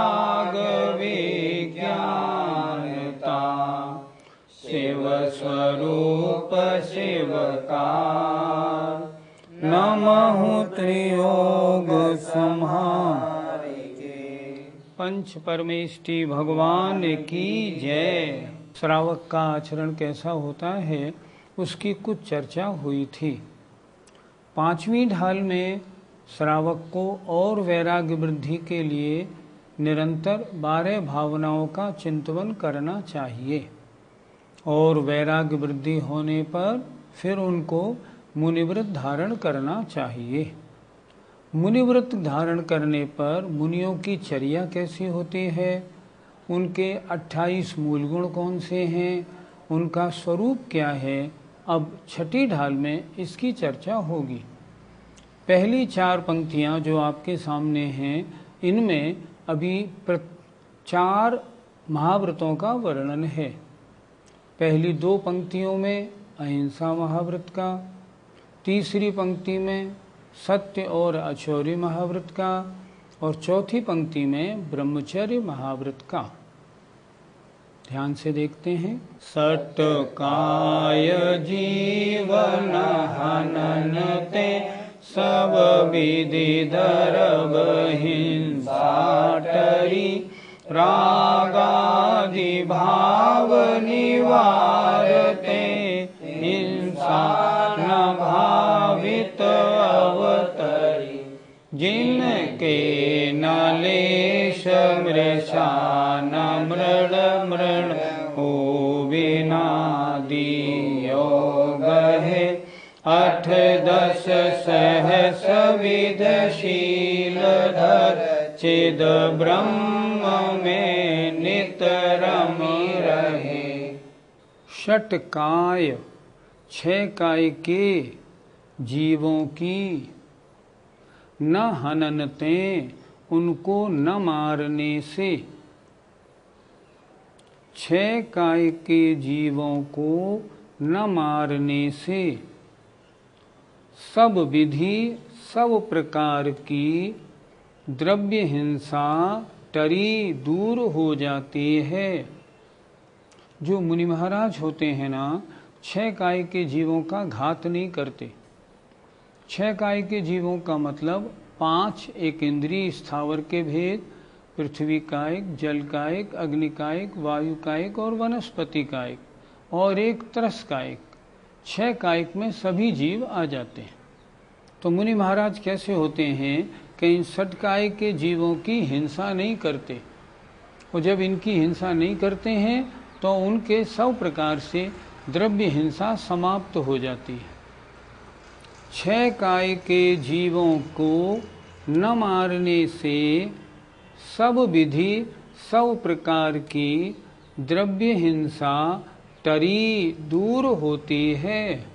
राग विज्ञानता, शिव स्वरूप शिवकार, नमः त्रियोग संहारिके। पंच परमेष्टि भगवान की जय। श्रावक का आचरण कैसा होता है उसकी कुछ चर्चा हुई थी। 5वीं ढाल में श्रावक को और वैराग्य वृद्धि के लिए निरंतर 12 भावनाओं का चिंतन करना चाहिए और वैराग्य वृद्धि होने पर फिर उनको मुनिव्रत धारण करना चाहिए। मुनिव्रत धारण करने पर मुनियों की चर्या कैसी होती है, उनके 28 मूल गुण कौन से हैं, उनका स्वरूप क्या है, अब 6ठी ढाल में इसकी चर्चा होगी। पहली 4 पंक्तियां जो आपके सामने हैं इनमें अभी 4 महाव्रतों का वर्णन है। पहली 2 पंक्तियों में अहिंसा महाव्रत का, तीसरी पंक्ति में सत्य और अचौर्य महाव्रत का और चौथी पंक्ति में ब्रह्मचर्य महाव्रत का। ध्यान से देखते हैं। सटकाय जीवन हनन ते, सब विधि दरब हिंसा टरी, रागादि भाव निवारते, हिंसा न भावित अवतरी, जिनके नलेश मृषा न मृण मृण हो विनादि योग है, 8 10 सहस विधशील धर, चिद ब्रह्म में नित रमी रहे। षटकाय 6 काय के जीवों की, न हननते उनको न मारने से। 6 काय के जीवों को न मारने से सब विधि सब प्रकार की द्रव्य हिंसा टरी दूर हो जाती है। जो मुनि महाराज होते हैं ना, 6 काय के जीवों का घात नहीं करते। 6 काय के जीवों का मतलब 5 एक इंद्रिय स्थावर के भेद, पृथ्वी कायिक, जल कायिक, अग्नि कायिक, वायु कायिक और वनस्पति कायिक, और एक तरस कायिक। 6 कायिक में सभी जीव आ जाते हैं। तो मुनि महाराज कैसे होते हैं कि इन षटकाय के जीवों की हिंसा नहीं करते, और जब इनकी हिंसा नहीं करते हैं तो उनके सब प्रकार से द्रव्य हिंसा समाप्त हो जाती है। 6 काय के जीवों को न मारने से सब विधि सब प्रकार की द्रव्य हिंसा टरी दूर होती है,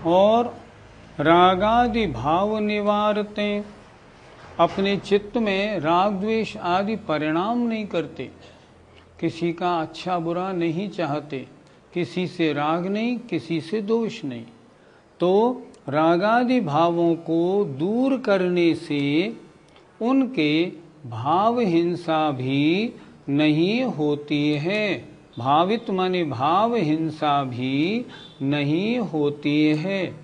और रागादि भाव निवारते, अपने चित्त में राग द्वेष आदि परिणाम नहीं करते, किसी का अच्छा बुरा नहीं चाहते, किसी से राग नहीं, किसी से दोष नहीं। तो रागादि भावों को दूर करने से उनके भाव हिंसा भी नहीं होती है। भावित माने भाव हिंसा भी नहीं होती है।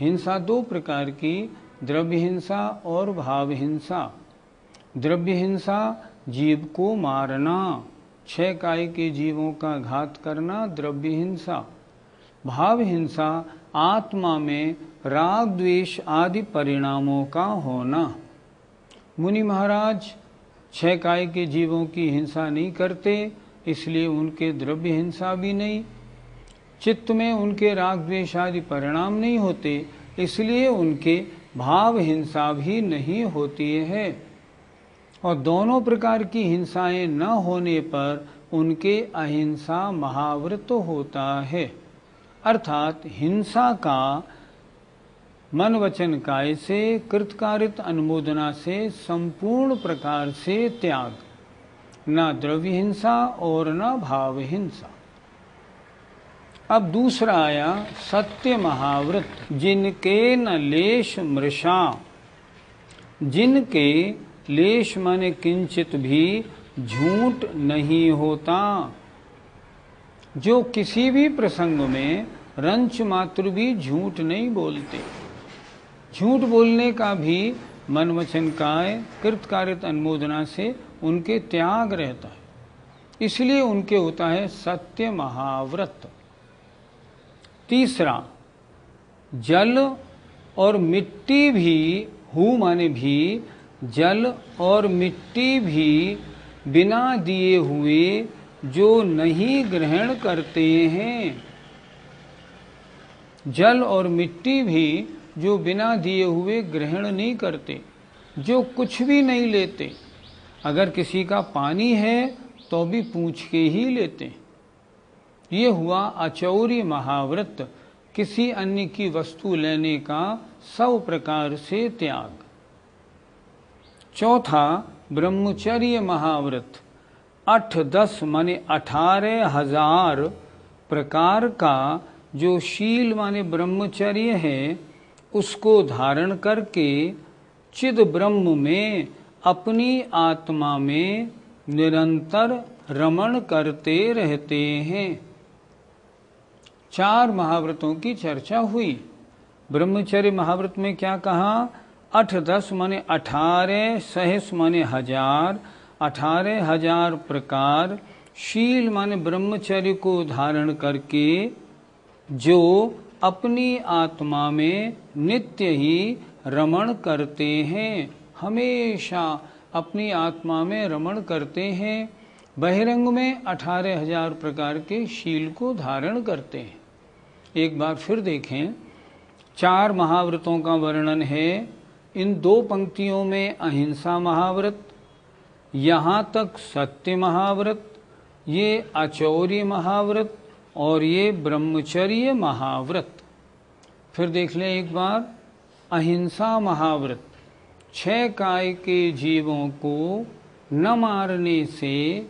हिंसा 2 प्रकार की, द्रव्य हिंसा और भाव हिंसा। द्रव्य हिंसा जीव को मारना, 6 काय के जीवों का घात करना द्रव्य हिंसा। भाव हिंसा आत्मा में राग द्वेष आदि परिणामों का होना। मुनि महाराज 6 काय के जीवों की हिंसा नहीं करते, इसलिए उनके द्रव्य हिंसा भी नहीं, चित्त में उनके राग द्वेष आदि परिणाम नहीं होते, इसलिए उनके भाव हिंसा भी नहीं होती है। और दोनों प्रकार की हिंसाएं न होने पर उनके अहिंसा महाव्रत होता है। अर्थात हिंसा का मन वचन काय से, कृतकारित अनुमोदना से संपूर्ण प्रकार से त्याग, न द्रव्य हिंसा और न भाव हिंसा। अब दूसरा आया सत्य महाव्रत, जिनके न लेश मृषा। जिनके लेश माने किंचित भी झूठ नहीं होता, जो किसी भी प्रसंग में रंच मात्र भी झूठ नहीं बोलते। झूठ बोलने का भी मन वचन काय कृतकार्यत अनुमोदना से उनके त्याग रहता है, इसलिए उनके होता है सत्य महाव्रत। तीसरा, जल और मिट्टी भी, हु माने भी, जल और मिट्टी भी बिना दिए हुए जो नहीं ग्रहण करते हैं। जल और मिट्टी भी जो बिना दिए हुए ग्रहण नहीं करते, जो कुछ भी नहीं लेते। अगर किसी का पानी है तो भी पूछ के ही लेते। ये हुआ अचौर्य महाव्रत, किसी अन्य की वस्तु लेने का सब प्रकार से त्याग। चौथा, ब्रह्मचर्य महाव्रत। 8-10 माने 18,000 प्रकार का जो शील माने ब्रह्मचर्य है, उसको धारण करके चिद ब्रह्म में अपनी आत्मा में निरंतर रमण करते रहते हैं। 4 महाव्रतों की चर्चा हुई। ब्रह्मचर्य महाव्रत में क्या कहा? 8-10 माने 18, सहस माने 1000, 18,000 प्रकार शील माने ब्रह्मचर्य को धारण करके जो अपनी आत्मा में नित्य ही रमण करते हैं, हमेशा अपनी आत्मा में रमण करते हैं। बहिरंग में 18,000 प्रकार के शील को धारण करते हैं। एक बार फिर देखें, 4 महाव्रतों का वर्णन है। इन 2 पंक्तियों में अहिंसा महाव्रत, यहाँ तक सत्य महाव्रत, ये अचौर्य महाव्रत और ये ब्रह्मचर्य महाव्रत। फिर देख लें एक बार, अहिंसा महाव्रत। 6 काय के जीवों को न मारने से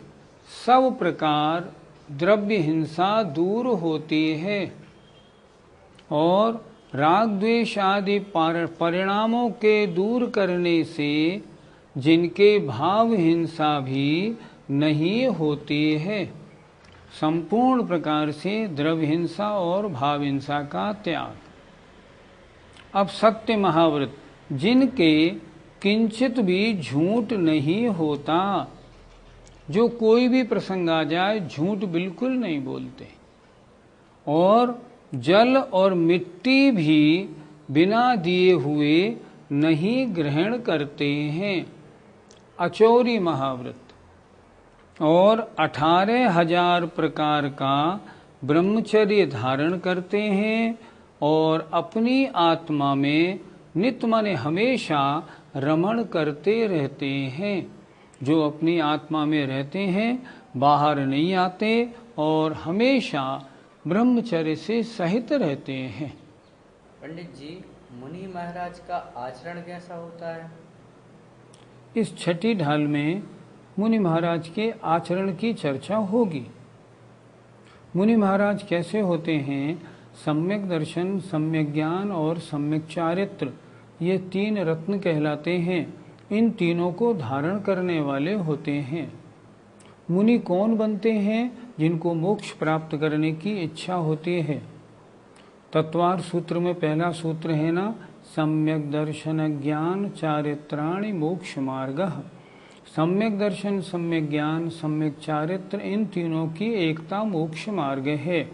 सब प्रकार द्रव्य हिंसा दूर होती है और राग द्वेष आदि परिणामों के दूर करने से जिनके भाव हिंसा भी नहीं होती है। संपूर्ण प्रकार से द्रव्य हिंसा और भाव हिंसा का त्याग। अब सत्य महाव्रत, जिनके किंचित भी झूठ नहीं होता, जो कोई भी प्रसंग आ जाए झूठ बिल्कुल नहीं बोलते, और जल और मिट्टी भी बिना दिए हुए नहीं ग्रहण करते हैं। अचौरी महाव्रत। और 18,000 प्रकार का ब्रह्मचर्य धारण करते हैं और अपनी आत्मा में नित्य माने हमेशा रमण करते रहते हैं। जो अपनी आत्मा में रहते हैं, बाहर नहीं आते और हमेशा ब्रह्मचर्य से सहित रहते हैं। पंडित जी, मुनि महाराज का आचरण कैसा होता है? इस छठी ढाल में मुनि महाराज के आचरण की चर्चा होगी। मुनि महाराज कैसे होते हैं? सम्यक दर्शन, सम्यक ज्ञान और सम्यक चारित्र, ये 3 रत्न कहलाते हैं। इन तीनों को धारण करने वाले होते हैं। मुनि कौन बनते हैं? जिनको मोक्ष प्राप्त करने की इच्छा होती है। तत्वार सूत्र में पहला सूत्र है ना, सम्यक दर्शन ज्ञान चारित्राणि मोक्ष मार्गः। सम्यक दर्शन, सम्यक ज्ञान, सम्यक चारित्र, इन तीनों की एकता मोक्ष मार्ग है।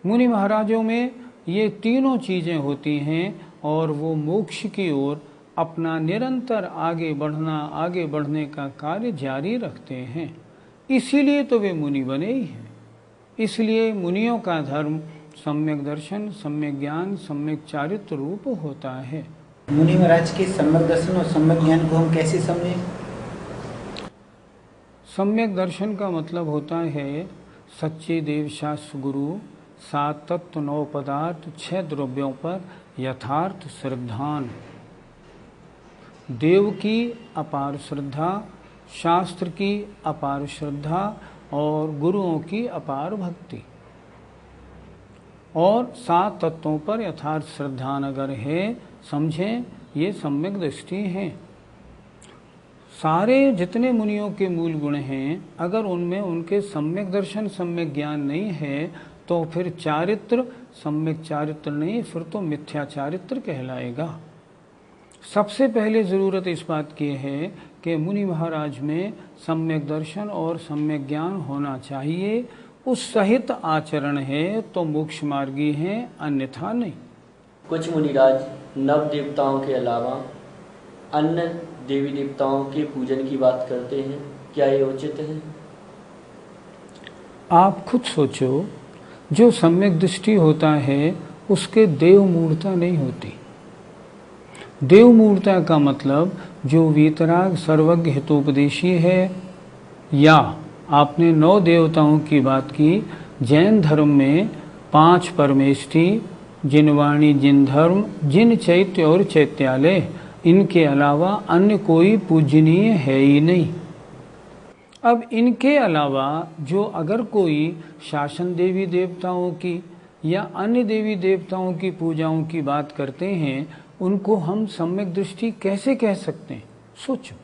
मुनि महाराजों में ये तीनों चीजें होती हैं और वो मोक्ष की ओर अपना निरंतर आगे बढ़ने का कार्य जारी रखते हैं। इसीलिए तो वे मुनि बने ही हैं। इसलिए मुनियों का धर्म सम्यक दर्शन, सम्यक ज्ञान, सम्यक चारित्र रूप होता है। मुनि महाराज के सम्यक दर्शन और सम्यक ज्ञान को हम कैसे समझें? सम्यक दर्शन का मतलब होता है सच्चे देव शास्त्र गुरु, 7 तत्व, 9 पदार्थ, 6 द्रव्यों पर यथार्थ श्रद्धान। देव की अपार श्रद्धा, शास्त्र की अपार श्रद्धा और गुरुओं की अपार भक्ति। और 7 तत्वों पर यथार्थ श्रद्धान अगर है, समझें, ये सम्यक दृष्टि है। सारे जितने मुनियों के मूल गुण हैं, अगर उनमें उनके सम्यक दर्शन सम्यक ज्ञान नहीं है तो फिर चारित्र सम्यक चारित्र नहीं, फिर तो मिथ्या चारित्र कहलाएगा। सबसे पहले ज़रूरत इस बात की है कि मुनि महाराज में सम्यक दर्शन और सम्यक ज्ञान होना चाहिए, उस सहित आचरण है तो मोक्ष मार्गी हैं, अन्यथा नहीं। कुछ मुनिराज नव देवताओं के अलावा अन्य देवी देवताओं के पूजन की बात करते हैं, क्या ये उचित है? आप खुद सोचो, जो सम्यक दृष्टि होता है उसके देव मूर्ता नहीं होती। देव मूर्ता का मतलब जो वीतराग सर्वज्ञ हितोपदेशी है, या आपने 9 देवताओं की बात की। जैन धर्म में 5 परमेष्ठी, जिन वाणी जिन धर्म जिन चैत्य और चैत्यालय, इनके अलावा अन्य कोई पूजनीय है ही नहीं। अब इनके अलावा जो अगर कोई शासन देवी देवताओं की या अन्य देवी देवताओं की पूजाओं की बात करते हैं, उनको हम सम्यक दृष्टि कैसे कह सकते हैं? सोचो,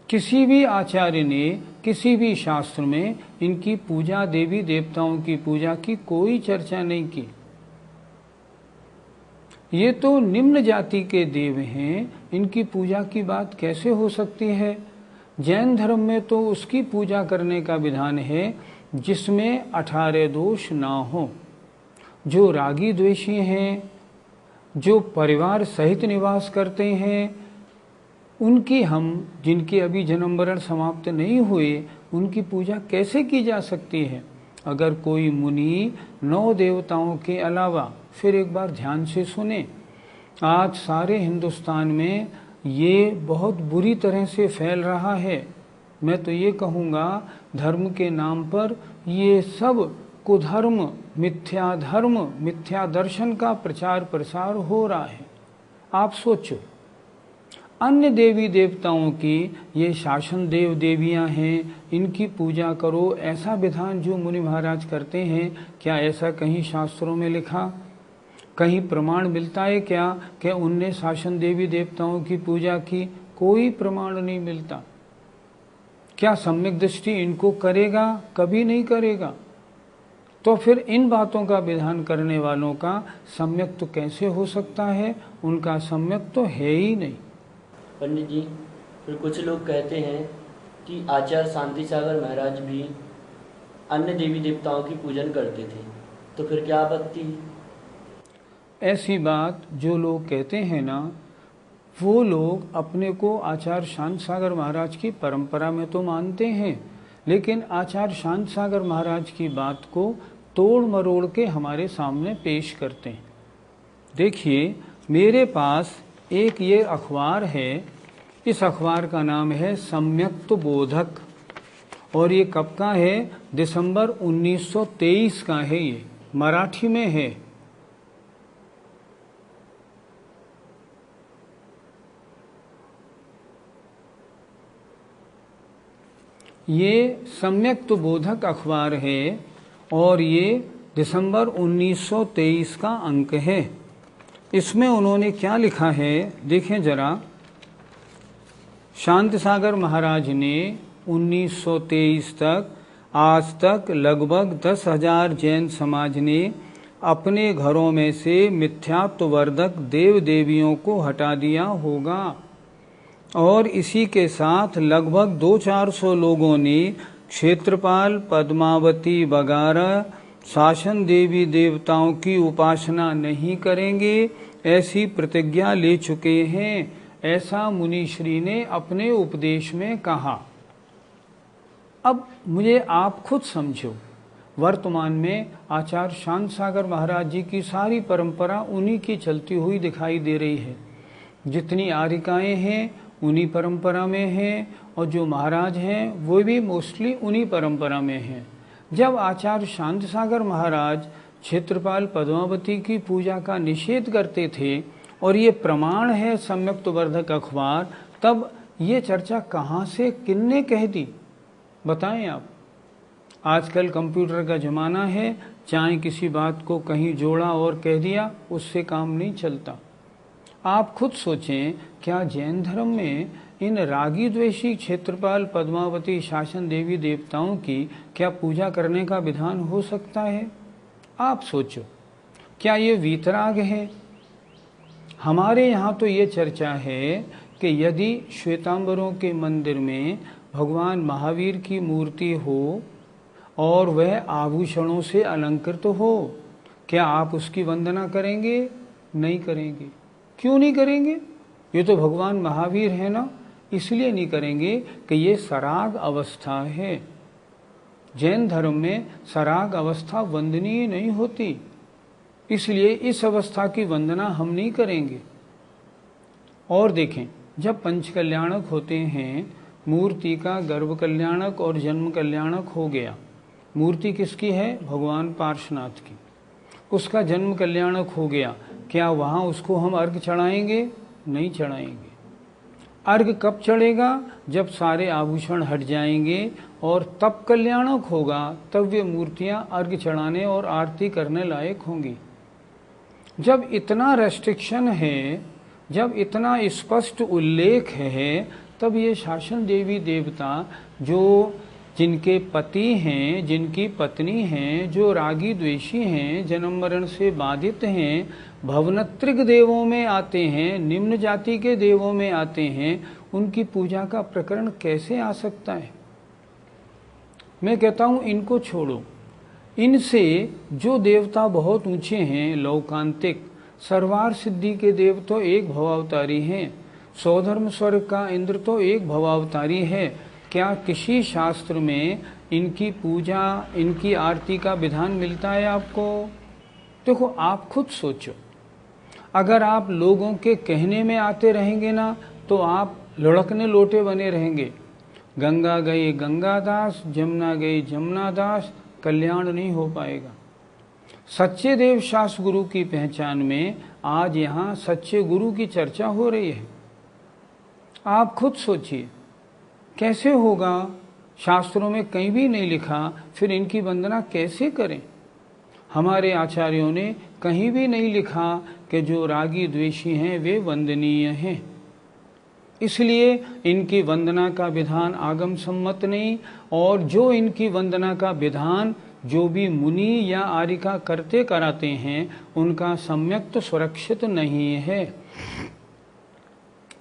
किसी भी आचार्य ने किसी भी शास्त्र में इनकी पूजा, देवी देवताओं की पूजा की कोई चर्चा नहीं की। ये तो निम्न जाति के देव हैं, इनकी पूजा की बात कैसे हो सकती है? जैन धर्म में तो उसकी पूजा करने का विधान है जिसमें 18 दोष ना हो। जो रागी द्वेषी हैं, जो परिवार सहित निवास करते हैं, उनकी हम, जिनके अभी जन्म मरण समाप्त नहीं हुए, उनकी पूजा कैसे की जा सकती है? अगर कोई मुनि 9 देवताओं के अलावा, फिर एक बार ध्यान से सुने, आज सारे हिंदुस्तान में ये बहुत बुरी तरह से फैल रहा है। मैं तो ये कहूँगा, धर्म के नाम पर ये सब कुधर्म, मिथ्या धर्म, मिथ्या दर्शन का प्रचार प्रसार हो रहा है। आप सोचो, अन्य देवी देवताओं की, ये शासन देव देवियां हैं, इनकी पूजा करो, ऐसा विधान जो मुनि महाराज करते हैं, क्या ऐसा कहीं शास्त्रों में लिखा? कहीं प्रमाण मिलता है क्या कि उनने शासन देवी देवताओं की पूजा की? कोई प्रमाण नहीं मिलता। क्या सम्यक दृष्टि इनको करेगा? कभी नहीं करेगा। तो फिर इन बातों का विधान करने वालों का सम्यक तो कैसे हो सकता है? उनका सम्यक तो है ही नहीं। पंडित जी, फिर कुछ लोग कहते हैं कि आचार्य शांति सागर महाराज भी अन्य देवी देवताओं की पूजन करते थे, तो फिर क्या आपत्ति है? ऐसी बात जो लोग कहते हैं ना, वो लोग अपने को आचार्य शांत सागर महाराज की परंपरा में तो मानते हैं, लेकिन आचार्य शांत सागर महाराज की बात को तोड़ मरोड़ के हमारे सामने पेश करते हैं। देखिए, मेरे पास एक ये अखबार है, इस अखबार का नाम है सम्यक्त बोधक, और ये कब का है? दिसंबर 1923 का है। ये मराठी में है। ये सम्यक्त बोधक अखबार है और ये दिसंबर 1923 का अंक है। इसमें उन्होंने क्या लिखा है देखें जरा। शांति सागर महाराज ने 1923 तक, आज तक लगभग 10,000 जैन समाज ने अपने घरों में से मिथ्यात्ववर्धक देव देवियों को हटा दिया होगा, और इसी के साथ लगभग 200-400 लोगों ने क्षेत्रपाल, पद्मावती वगैरह शासन देवी देवताओं की उपासना नहीं करेंगे, ऐसी प्रतिज्ञा ले चुके हैं। ऐसा मुनिश्री ने अपने उपदेश में कहा। अब मुझे आप खुद समझो, वर्तमान में आचार्य शांत सागर महाराज जी की सारी परंपरा उन्हीं की चलती हुई दिखाई दे रही है। जितनी आरिकाएं हैं उन्हीं परंपरा में हैं, और जो महाराज हैं वो भी मोस्टली उन्हीं परंपरा में हैं। जब आचार्य शांत सागर महाराज क्षेत्रपाल पद्मावती की पूजा का निषेध करते थे, और ये प्रमाण है सम्यक्त वर्धक अखबार, तब ये चर्चा कहाँ से किन्ने कह दी बताएं आप। आजकल कंप्यूटर का ज़माना है, चाहे किसी बात को कहीं जोड़ा और कह दिया, उससे काम नहीं चलता। आप खुद सोचें, क्या जैन धर्म में इन रागी द्वेषी क्षेत्रपाल पद्मावती शासन देवी देवताओं की क्या पूजा करने का विधान हो सकता है? आप सोचो, क्या ये वीतराग है? हमारे यहाँ तो ये चर्चा है कि यदि श्वेतांबरों के मंदिर में भगवान महावीर की मूर्ति हो और वह आभूषणों से अलंकृत हो, क्या आप उसकी वंदना करेंगे? नहीं करेंगे। क्यों नहीं करेंगे? ये तो भगवान महावीर है ना, इसलिए नहीं करेंगे कि ये सराग अवस्था है। जैन धर्म में सराग अवस्था वंदनीय नहीं होती, इसलिए इस अवस्था की वंदना हम नहीं करेंगे। और देखें, जब पंच कल्याणक होते हैं, मूर्ति का गर्भ कल्याणक और जन्म कल्याणक हो गया। मूर्ति किसकी है? भगवान पार्श्वनाथ की। उसका जन्म कल्याणक हो गया, क्या वहाँ उसको हम अर्घ चढ़ाएंगे? नहीं चढ़ाएंगे। अर्घ कब चढ़ेगा? जब सारे आभूषण हट जाएंगे और तब कल्याणक होगा, तब वे मूर्तियां अर्घ चढ़ाने और आरती करने लायक होंगी। जब इतना रेस्ट्रिक्शन है, जब इतना स्पष्ट उल्लेख है, तब ये शासन देवी देवता जो जिनके पति हैं, जिनकी पत्नी हैं, जो रागी द्वेषी हैं, जन्म मरण से बाधित हैं, भवनत्रिक देवों में आते हैं, निम्न जाति के देवों में आते हैं, उनकी पूजा का प्रकरण कैसे आ सकता है? मैं कहता हूं इनको छोड़ो। इनसे जो देवता बहुत ऊंचे हैं, लौकांतिक सर्वार सिद्धि के देव तो एक भवावतारी हैं, सौधर्म स्वर्ग का इंद्र तो एक भवावतारी है। क्या किसी शास्त्र में इनकी पूजा, इनकी आरती का विधान मिलता है आपको? देखो, आप खुद सोचो, अगर आप लोगों के कहने में आते रहेंगे ना, तो आप लुढ़कने लोटे बने रहेंगे। गंगा गए गंगादास, जमुना गए जमुनादास, कल्याण नहीं हो पाएगा। सच्चे देव शास्त्र गुरु की पहचान में आज यहाँ सच्चे गुरु की चर्चा हो रही है। आप खुद सोचिए, कैसे होगा? शास्त्रों में कहीं भी नहीं लिखा, फिर इनकी वंदना कैसे करें? हमारे आचार्यों ने कहीं भी नहीं लिखा कि जो रागी द्वेषी हैं वे वंदनीय हैं, इसलिए इनकी वंदना का विधान आगम सम्मत नहीं। और जो इनकी वंदना का विधान जो भी मुनि या आर्यिका करते कराते हैं, उनका सम्यक तो सुरक्षित नहीं है।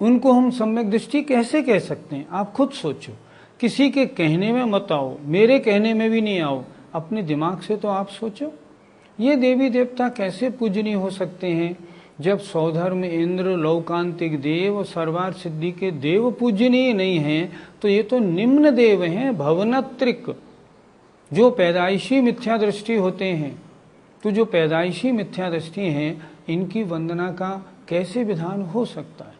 उनको हम सम्यक दृष्टि कैसे कह सकते हैं? आप खुद सोचो। किसी के कहने में मत आओ, मेरे कहने में भी नहीं आओ, अपने दिमाग से तो आप सोचो। ये देवी देवता कैसे पूजनीय हो सकते हैं जब सौधर्म इंद्र, लौकांतिक देव, सर्वार सिद्धि के देव पूजनीय नहीं हैं? तो ये तो निम्न देव हैं, भवनत्रिक, जो पैदाइशी मिथ्या दृष्टि होते हैं। तो जो पैदाइशी मिथ्या दृष्टि हैं, इनकी वंदना का कैसे विधान हो सकता है?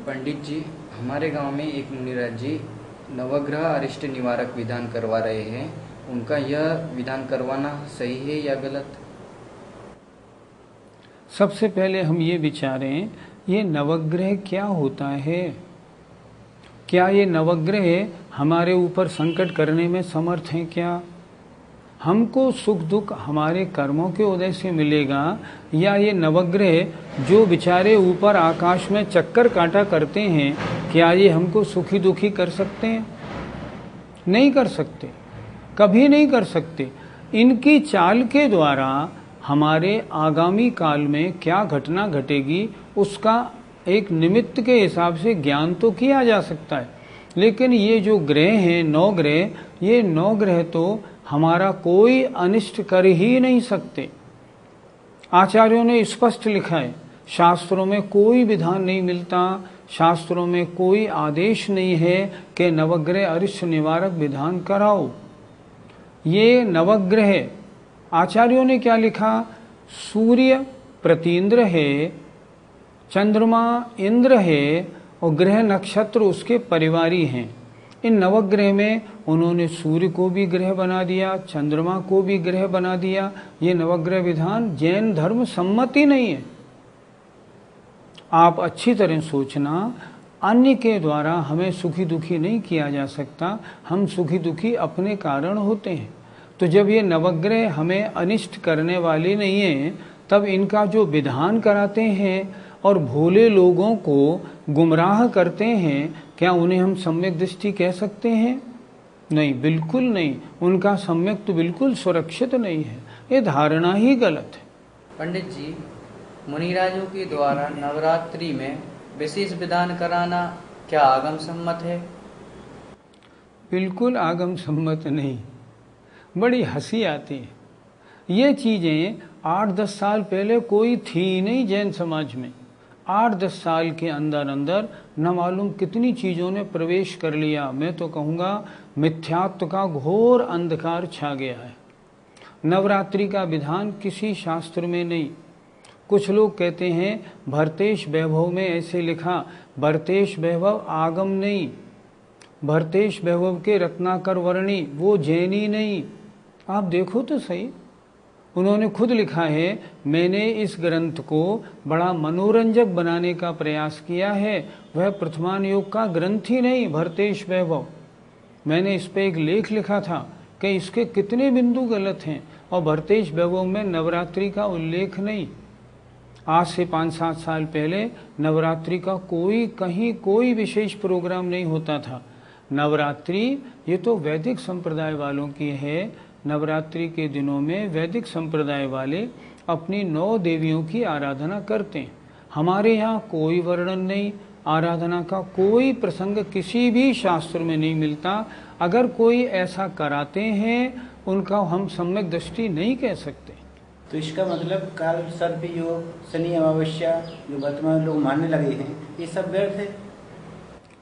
पंडित जी, हमारे गांव में एक मुनिराज जी नवग्रह अरिष्ट निवारक विधान करवा रहे हैं। उनका यह विधान करवाना सही है या गलत? सबसे पहले हम ये विचारें, ये नवग्रह क्या होता है? क्या ये नवग्रह हमारे ऊपर संकट करने में समर्थ हैं क्या? हमको सुख दुख हमारे कर्मों के उदय से मिलेगा, या ये नवग्रह जो बेचारे ऊपर आकाश में चक्कर काटा करते हैं, क्या ये हमको सुखी दुखी कर सकते हैं? नहीं कर सकते, कभी नहीं कर सकते। इनकी चाल के द्वारा हमारे आगामी काल में क्या घटना घटेगी, उसका एक निमित्त के हिसाब से ज्ञान तो किया जा सकता है। लेकिन ये जो ग्रह हैं, 9 ग्रह, ये 9 ग्रह तो हमारा कोई अनिष्ट कर ही नहीं सकते। आचार्यों ने स्पष्ट लिखा है, शास्त्रों में कोई विधान नहीं मिलता, शास्त्रों में कोई आदेश नहीं है कि नवग्रह अरिष्ट निवारक विधान कराओ। ये नवग्रह आचार्यों ने क्या लिखा? सूर्य प्रतीन्द्र है, चंद्रमा इंद्र है, और ग्रह नक्षत्र उसके परिवारी हैं। इन नवग्रह में उन्होंने सूर्य को भी ग्रह बना दिया, चंद्रमा को भी ग्रह बना दिया। ये नवग्रह विधान जैन धर्म सम्मति नहीं है। आप अच्छी तरह सोचना, अन्य के द्वारा हमें सुखी दुखी नहीं किया जा सकता, हम सुखी दुखी अपने कारण होते हैं। तो जब ये नवग्रह हमें अनिष्ट करने वाले नहीं हैं, तब इनका जो विधान कराते हैं और भोले लोगों को गुमराह करते हैं, क्या उन्हें हम सम्यक दृष्टि कह सकते हैं? नहीं, बिल्कुल नहीं। उनका सम्यक तो बिल्कुल सुरक्षित नहीं है। ये धारणा ही गलत है। पंडित जी, मुनिराजों के द्वारा नवरात्रि में विशेष विधान कराना क्या आगम सम्मत है? बिल्कुल आगम सम्मत नहीं। बड़ी हंसी आती है। ये चीज़ें 8-10 साल पहले कोई थी नहीं जैन समाज में। 8-10 साल के अंदर अंदर न मालूम कितनी चीज़ों ने प्रवेश कर लिया। मैं तो कहूँगा मिथ्यात्व का घोर अंधकार छा गया है। नवरात्रि का विधान किसी शास्त्र में नहीं। कुछ लोग कहते हैं भरतेश वैभव में ऐसे लिखा, भरतेश वैभव आगम नहीं, भरतेश वैभव के रत्नाकर वर्णी वो जैनी नहीं। आप देखो तो सही, उन्होंने खुद लिखा है, मैंने इस ग्रंथ को बड़ा मनोरंजक बनाने का प्रयास किया है, वह प्रथमान योग का ग्रंथ ही नहीं भरतेश वैभव। मैंने इस पे एक लेख लिखा था कि इसके कितने बिंदु गलत हैं, और भरतेश वैभव में नवरात्रि का उल्लेख नहीं। आज से 5-7 साल पहले नवरात्रि का कहीं कोई विशेष प्रोग्राम नहीं होता था। नवरात्रि ये तो वैदिक संप्रदाय वालों की है। नवरात्रि के दिनों में वैदिक संप्रदाय वाले अपनी 9 देवियों की आराधना करते हैं। हमारे यहाँ कोई वर्णन नहीं, आराधना का कोई प्रसंग किसी भी शास्त्र में नहीं मिलता। अगर कोई ऐसा कराते हैं उनका हम सम्यक दृष्टि नहीं कह सकते। तो इसका मतलब काल सर्प योग, शनि अमावस्या जो वर्तमान लोग मानने लगे हैं, ये सब व्यर्थ है?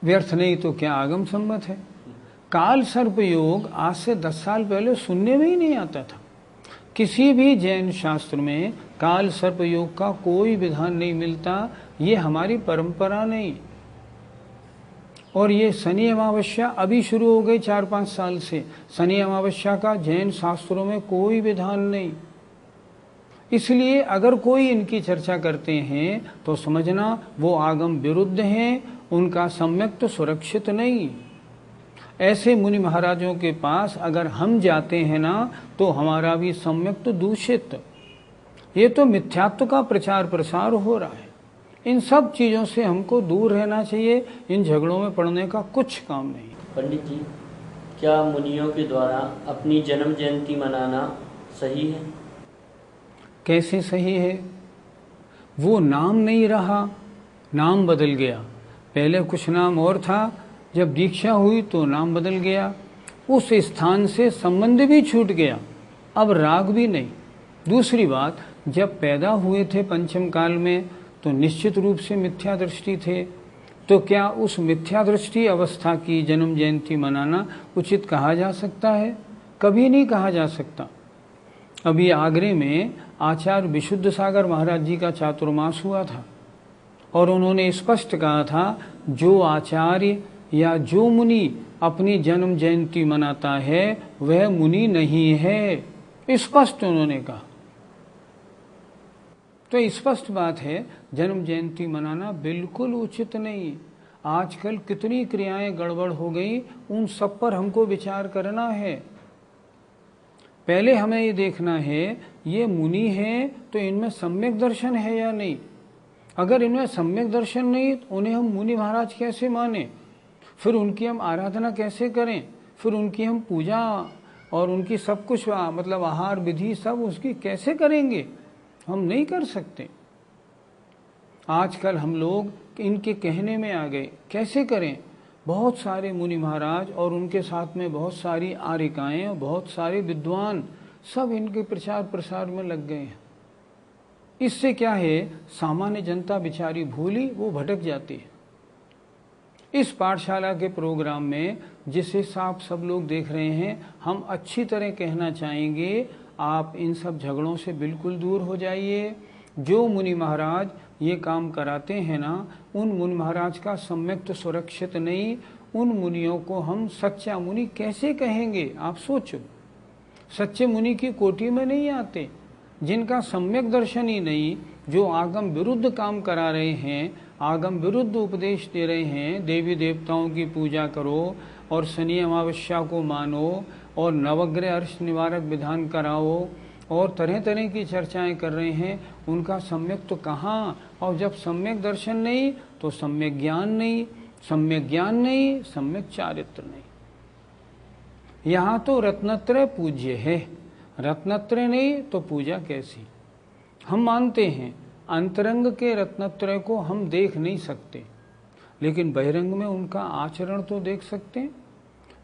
व्यर्थ नहीं तो क्या आगम सम्मत है? काल सर्प योग आज से 10 साल पहले सुनने में ही नहीं आता था। किसी भी जैन शास्त्र में काल सर्प योग का कोई विधान नहीं मिलता। ये हमारी परंपरा नहीं। और ये शनि अमावस्या अभी शुरू हो गई 4-5 साल से। शनि अमावस्या का जैन शास्त्रों में कोई विधान नहीं। इसलिए अगर कोई इनकी चर्चा करते हैं तो समझना वो आगम विरुद्ध हैं, उनका सम्यक तो सुरक्षित नहीं। ऐसे मुनि महाराजों के पास अगर हम जाते हैं ना तो हमारा भी सम्यक तो दूषित। ये तो मिथ्यात्व का प्रचार प्रसार हो रहा है। इन सब चीज़ों से हमको दूर रहना चाहिए। इन झगड़ों में पड़ने का कुछ काम नहीं। पंडित जी, क्या मुनियों के द्वारा अपनी जन्म जयंती मनाना सही है? कैसे सही है? वो नाम नहीं रहा, नाम बदल गया। पहले कुछ नाम और था, जब दीक्षा हुई तो नाम बदल गया। उस स्थान से संबंध भी छूट गया, अब राग भी नहीं। दूसरी बात, जब पैदा हुए थे पंचम काल में तो निश्चित रूप से मिथ्या दृष्टि थे। तो क्या उस मिथ्या दृष्टि अवस्था की जन्म जयंती मनाना उचित कहा जा सकता है? कभी नहीं कहा जा सकता। अभी आगरे में आचार्य विशुद्ध सागर महाराज जी का चातुर्मास हुआ था और उन्होंने स्पष्ट कहा था, जो आचार्य या जो मुनि अपनी जन्म जयंती मनाता है वह मुनि नहीं है। स्पष्ट उन्होंने कहा। तो स्पष्ट बात है, जन्म जयंती मनाना बिल्कुल उचित नहीं। आजकल कितनी क्रियाएं गड़बड़ हो गई, उन सब पर हमको विचार करना है। पहले हमें ये देखना है ये मुनि हैं तो इनमें सम्यक दर्शन है या नहीं। अगर इनमें सम्यक दर्शन नहीं तो उन्हें हम मुनि महाराज कैसे माने, फिर उनकी हम आराधना कैसे करें, फिर उनकी हम पूजा और उनकी सब कुछ मतलब आहार विधि सब उसकी कैसे करेंगे? हम नहीं कर सकते। आजकल हम लोग इनके कहने में आ गए, कैसे करें? बहुत सारे मुनि महाराज और उनके साथ में बहुत सारी आर्यिकाएं और बहुत सारे विद्वान सब इनके प्रचार प्रसार में लग गए हैं। इससे क्या है, सामान्य जनता बेचारी भूली, वो भटक जाती है। इस पाठशाला के प्रोग्राम में जिस हिसाब सब लोग देख रहे हैं, हम अच्छी तरह कहना चाहेंगे, आप इन सब झगड़ों से बिल्कुल दूर हो जाइए। जो मुनि महाराज ये काम कराते हैं ना, उन मुनि महाराज का सम्यक तो सुरक्षित नहीं। उन मुनियों को हम सच्चा मुनि कैसे कहेंगे? आप सोचो, सच्चे मुनि की कोटि में नहीं आते। जिनका सम्यक दर्शन ही नहीं, जो आगम विरुद्ध काम करा रहे हैं, आगम विरुद्ध उपदेश दे रहे हैं, देवी देवताओं की पूजा करो और शनि अमावस्या को मानो और नवग्रह अर्श निवारक विधान कराओ और तरह तरह की चर्चाएं कर रहे हैं, उनका सम्यक तो कहाँ। और जब सम्यक दर्शन नहीं तो सम्यक ज्ञान नहीं, सम्यक ज्ञान नहीं सम्यक चारित्र नहीं। यहाँ तो रत्नत्रय पूज्य है, रत्नत्रय नहीं तो पूजा कैसी। हम मानते हैं अंतरंग के रत्नत्रय को हम देख नहीं सकते, लेकिन बहिरंग में उनका आचरण तो देख सकते हैं।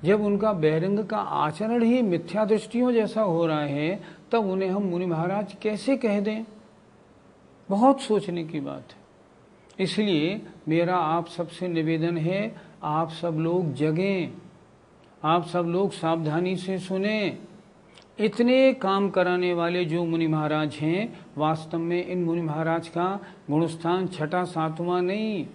जब उनका बहिरंग का आचरण ही मिथ्या दृष्टियों जैसा हो रहा है, तब उन्हें हम मुनि महाराज कैसे कह दें। बहुत सोचने की बात है। इसलिए मेरा आप सबसे निवेदन है, आप सब लोग जगें, आप सब लोग सावधानी से सुने। इतने काम कराने वाले जो मुनि महाराज हैं, वास्तव में इन मुनि महाराज का गुणस्थान छठा सातवां नहीं,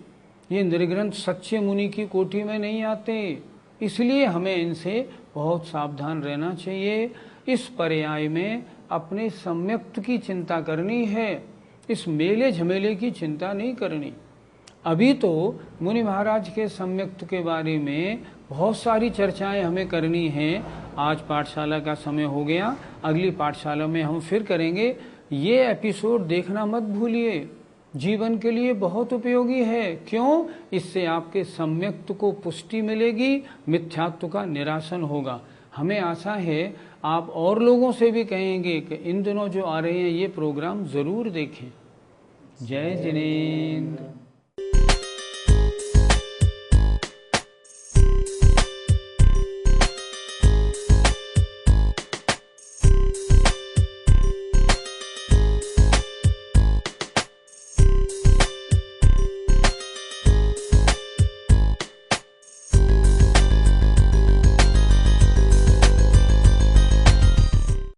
ये निर्ग्रंथ सच्चे मुनि की कोटि में नहीं आते। इसलिए हमें इनसे बहुत सावधान रहना चाहिए। इस पर्याय में अपने सम्यक्त की चिंता करनी है, इस मेले झमेले की चिंता नहीं करनी। अभी तो मुनि महाराज के सम्यक्त के बारे में बहुत सारी चर्चाएं हमें करनी हैं। आज पाठशाला का समय हो गया, अगली पाठशाला में हम फिर करेंगे। ये एपिसोड देखना मत भूलिए, जीवन के लिए बहुत उपयोगी है। क्यों? इससे आपके सम्यक्त को पुष्टि मिलेगी, मिथ्यात्व का निरासन होगा। हमें आशा है आप और लोगों से भी कहेंगे कि इन दिनों जो आ रहे हैं ये प्रोग्राम जरूर देखें। जय जिनेंद्र।